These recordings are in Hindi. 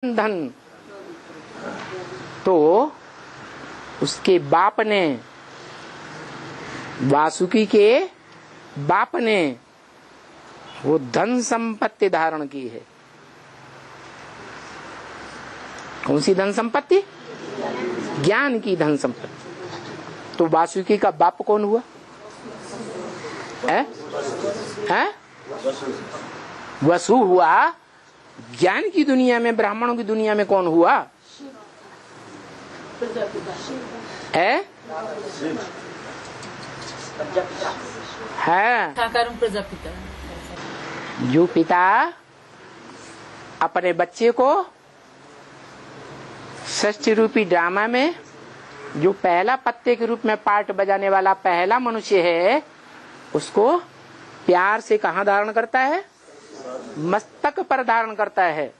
धन। तो उसके बाप ने, वासुकी के बाप ने वो धन संपत्ति धारण की है। कौन सी धन संपत्ति? ज्ञान की धन संपत्ति। तो वासुकी का बाप कौन हुआ? वसु हुआ। ज्ञान की दुनिया में, ब्राह्मणों की दुनिया में कौन हुआ? है प्रजापिता। जो पिता अपने बच्चे को षष्ठी रूपी ड्रामा में जो पहला पत्ते के रूप में पार्ट बजाने वाला पहला मनुष्य है, उसको प्यार से कहाँ धारण करता है? मस्तक पर धारण करता है।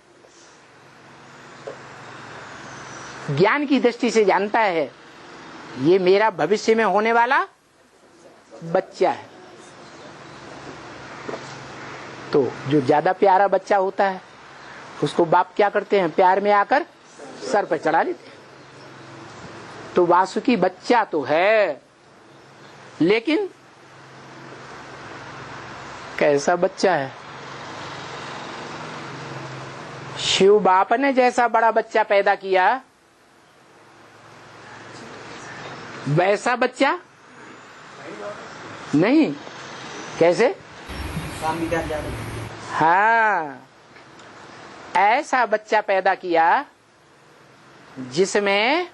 ज्ञान की दृष्टि से जानता है ये मेरा भविष्य में होने वाला बच्चा है। तो जो ज्यादा प्यारा बच्चा होता है उसको बाप क्या करते हैं? प्यार में आकर सर पर चढ़ा लेते हैं। तो वासुकी बच्चा तो है, लेकिन कैसा बच्चा है? शिव बाप ने जैसा बड़ा बच्चा पैदा किया वैसा बच्चा नहीं। कैसे? हाँ, ऐसा बच्चा पैदा किया जिसमें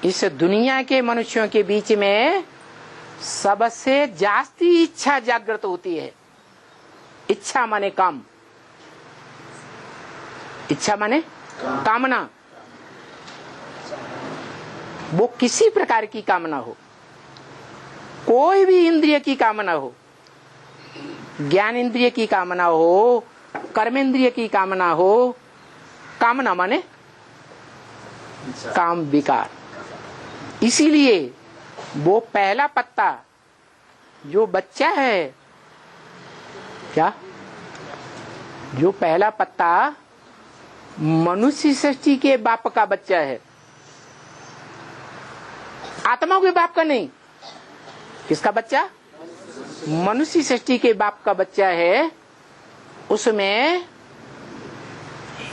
इस दुनिया के मनुष्यों के बीच में सबसे जास्ती इच्छा जागृत होती है। इच्छा माने काम, इच्छा माने कामना। वो किसी प्रकार की कामना हो, कोई भी इंद्रिय की कामना हो, ज्ञान इंद्रिय की कामना हो, कर्मेंद्रिय की कामना हो। कामना माने काम विकार। इसीलिए वो पहला पत्ता जो बच्चा है, क्या जो पहला पत्ता मनुष्य सृष्टि के बाप का बच्चा है, आत्माओं के बाप का नहीं। किसका बच्चा? मनुष्य सृष्टि के बाप का बच्चा है। उसमें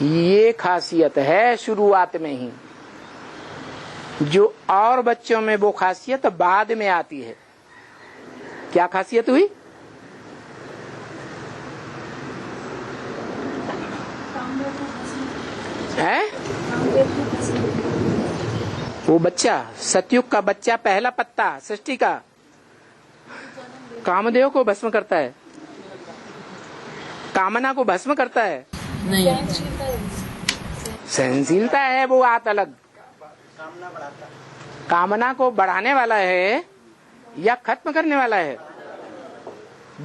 ये खासियत है शुरुआत में ही, जो और बच्चों में वो खासियत बाद में आती है। क्या खासियत हुई? है वो बच्चा, सतयुग का बच्चा, पहला पत्ता सृष्टि का, कामदेव को भस्म करता है, कामना को भस्म करता है। नहीं, सहनशीलता है वो बात अलग। कामना को बढ़ाने वाला है या खत्म करने वाला है?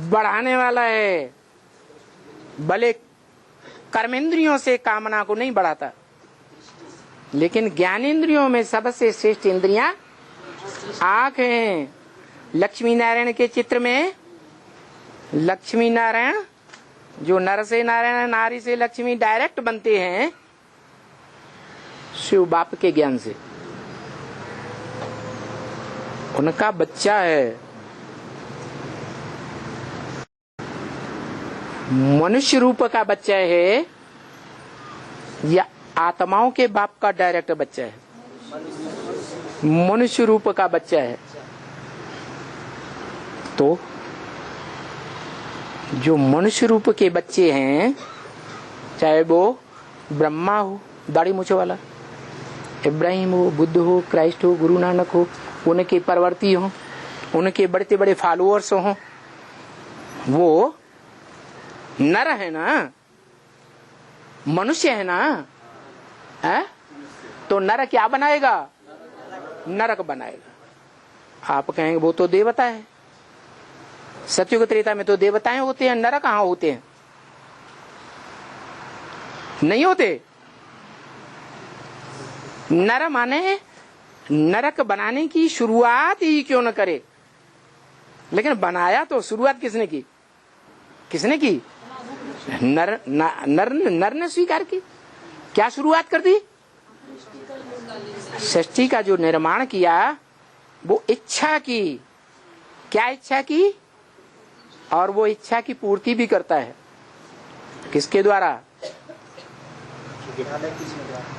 बढ़ाने वाला है। भले कर्मेंद्रियों से कामना को नहीं बढ़ाता, लेकिन ज्ञानेंद्रियों में सबसे श्रेष्ठ इंद्रियां आंख हैं। लक्ष्मी नारायण के चित्र में लक्ष्मी नारायण, जो नर से नारायण, नारी से लक्ष्मी डायरेक्ट बनते हैं शिव बाप के ज्ञान से। उनका बच्चा है। मनुष्य रूप का बच्चा है या आत्माओं के बाप का डायरेक्ट बच्चा है? मनुष्य रूप का बच्चा है। तो जो मनुष्य रूप के बच्चे हैं, चाहे वो ब्रह्मा हो दाढ़ी मूछे वाला, इब्राहिम हो, बुद्ध हो, क्राइस्ट हो, गुरु नानक हो, उनके परवर्ती हो, उनके बड़े बड़े फॉलोअर्स हो, वो नर है ना, मनुष्य है ना, है? तो नर क्या बनाएगा? नरक बनाएगा। आप कहेंगे वो तो देवता है। सतयुग त्रेता में तो देवताएं होते हैं, नरक कहाँ होते हैं? नहीं होते। नर माने नरक बनाने की शुरुआत ही क्यों न करे, लेकिन बनाया तो शुरुआत किसने की? किसने की? नर ने स्वीकार की। क्या शुरुआत कर दी? सृष्टि का जो निर्माण किया वो इच्छा की। क्या इच्छा की? और वो इच्छा की पूर्ति भी करता है। किसके द्वारा?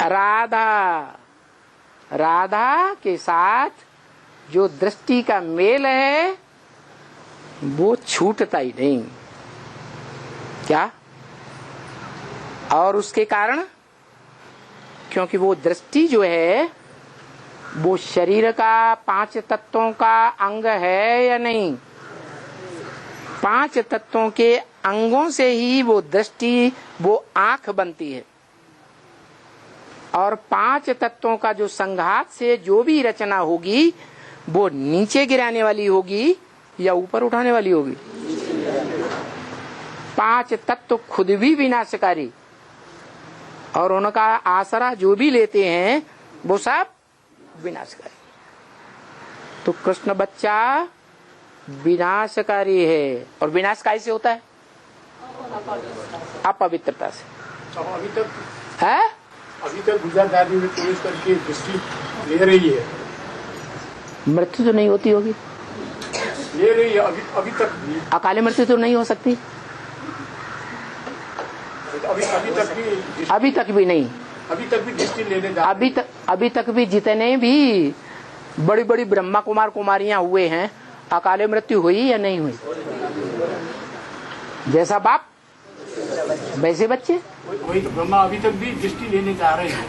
राधा। राधा के साथ जो दृष्टि का मेल है वो छूटता ही नहीं। क्या? और उसके कारण, क्योंकि वो दृष्टि जो है वो शरीर का 5 तत्वों का अंग है या नहीं? 5 तत्वों के अंगों से ही वो दृष्टि, वो आंख बनती है। और 5 तत्वों का जो संघात से जो भी रचना होगी वो नीचे गिराने वाली होगी या ऊपर उठाने वाली होगी? 5 तत्व खुद भी विनाशकारी, और उनका आसरा जो भी लेते हैं वो सब विनाशकारी। तो कृष्ण बच्चा विनाशकारी है। और विनाश कैसे होता है? अपवित्रता से। अभी तक गुजरात आदि में प्रवेश करके दृष्टि ले रही है, मृत्यु तो नहीं होती होगी? ले रही है अभी तक भी। अकाले मृत्यु तो नहीं हो सकती? अभी तक भी नहीं। अभी तक भी दृष्टि लेने जा अभी तक भी जितने भी बड़ी बड़ी ब्रह्मा कुमार कुमारियां हुए हैं, अकाले मृत्यु हुई या नहीं हुई? जैसा बाप वैसे बच्चे। वही तो ब्रह्मा अभी तक भी दृष्टि लेने जा रहे हैं।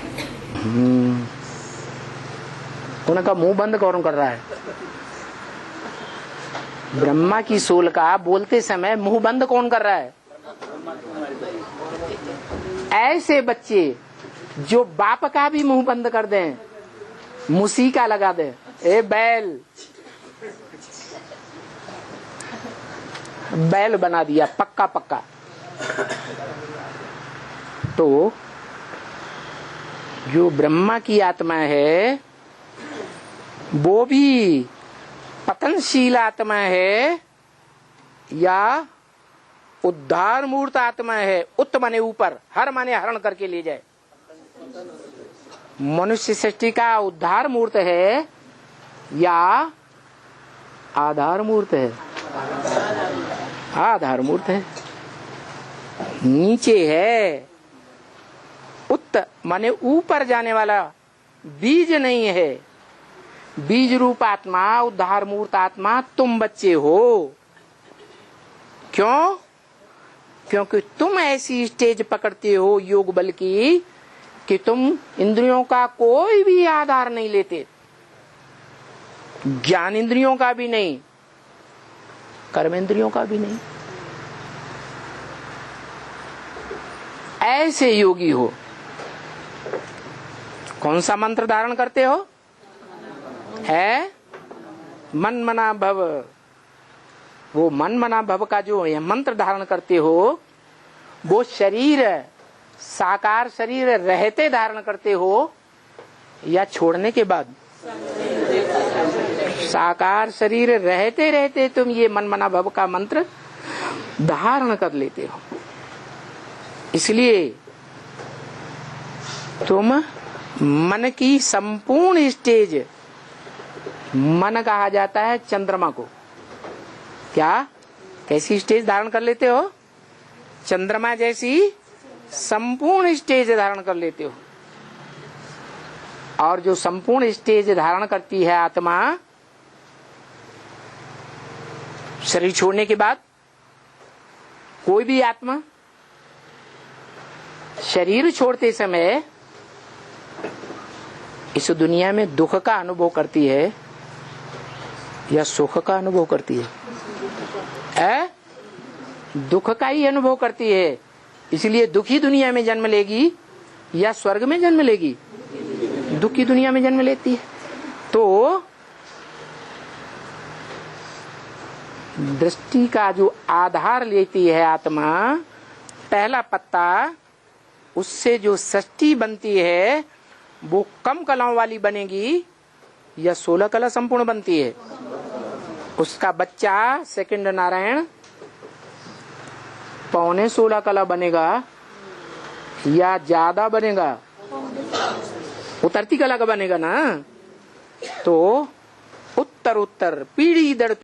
उनका मुंह बंद कौन कर रहा है? ब्रह्मा की सोल का बोलते समय मुंह बंद कौन कर रहा है? ऐसे बच्चे जो बाप का भी मुंह बंद कर दें, मुसीका लगा दे, ए बैल, बैल बना दिया पक्का पक्का। तो जो ब्रह्मा की आत्मा है वो भी पतनशील आत्मा है या उद्धार मूर्त आत्मा है? उत माने ऊपर, हर माने हरण करके ले जाए। मनुष्य सृष्टि का उद्धार मूर्त है या आधार मूर्त है? आधार मूर्त है, नीचे है। उत माने ऊपर जाने वाला, बीज नहीं है। बीज रूप आत्मा, उद्धार मूर्त आत्मा तुम बच्चे हो। क्यों? क्योंकि तुम ऐसी स्टेज पकड़ते हो योग बल की कि तुम इंद्रियों का कोई भी आधार नहीं लेते, ज्ञान इंद्रियों का भी नहीं, कर्म इंद्रियों का भी नहीं। ऐसे योगी हो। कौन सा मंत्र धारण करते हो? है मन मना भव। वो मन मना भव का जो है मंत्र धारण करते हो, वो शरीर, साकार शरीर रहते धारण करते हो या छोड़ने के बाद? साकार शरीर रहते रहते तुम ये मन मना भव का मंत्र धारण कर लेते हो। इसलिए तुम मन की संपूर्ण स्टेज, मन कहा जाता है चंद्रमा को। क्या? कैसी स्टेज धारण कर लेते हो? चंद्रमा जैसी संपूर्ण स्टेज धारण कर लेते हो। और जो संपूर्ण स्टेज धारण करती है आत्मा शरीर छोड़ने के बाद, कोई भी आत्मा शरीर छोड़ते समय इस दुनिया में दुख का अनुभव करती है या सुख का अनुभव करती है? दुख का ही अनुभव करती है। इसलिए दुखी दुनिया में जन्म लेगी या स्वर्ग में जन्म लेगी? दुखी दुनिया में जन्म लेती है। तो दृष्टि का जो आधार लेती है आत्मा, पहला पत्ता, उससे जो सृष्टि बनती है वो कम कलाओं वाली बनेगी या 16 कला संपूर्ण बनती है? उसका बच्चा सेकंड नारायण 15.25 कला बनेगा या ज्यादा बनेगा? उतरती कला का बनेगा ना। तो उत्तर उत्तर पीढ़ी दर